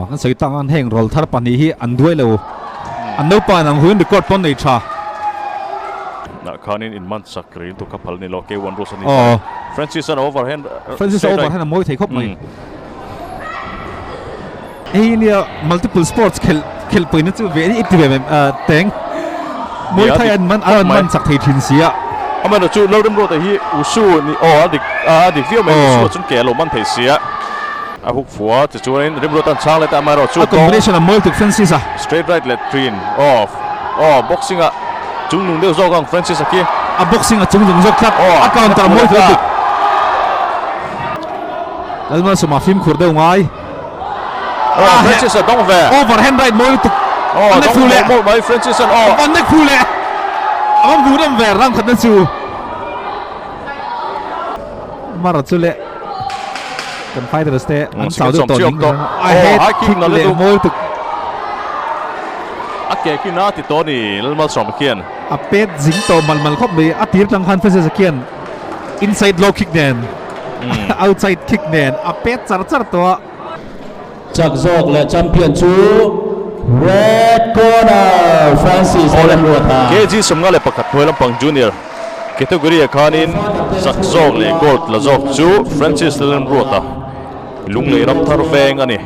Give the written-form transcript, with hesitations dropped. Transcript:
kan sei tang an heng rol thar pani hi an duai lo an no pa nang huin record pon nei tha na khanin in man sakri to kapal ni loke one rosani Francis an overhand moi thei khop mai India multiple sports khel poina chu very active teng moi thai an man sak thei thin sia ama chu Lalremruata hi usu ni adik vio me usu chun ke lo man thei sia a hook for to join Lalremruata chang le ta ma ro chu combination of multiple Francis straight right let clean off boxing a chung nung deu zo gang Francis aki a boxing a chung nung zo khat a counter moi thei Lalmalsawma film khur deu ngai Francis a dong ve overhand right moi tu dong ve mo mai Francis an an nek phule am bu dam ve ram khat na chu mara chule kan fighter ste an sau do ton I hate na le moi tu ake ki na ti to ni Lalmalsawma kian a pet jing to mal khop me a tir tang khan Francis kian inside low kick nen outside kick nen a pet char toจากโซกและแชมเปี้ยนชู Red Corner Francis Lalremruata KG สมงาเลปักหัวลำปัง Junior แคตตากรีอาคานินจากโซกและ Gold ละโซกชู Francis Lalremruata ลุงเลยรับทารุเฟงอันนี้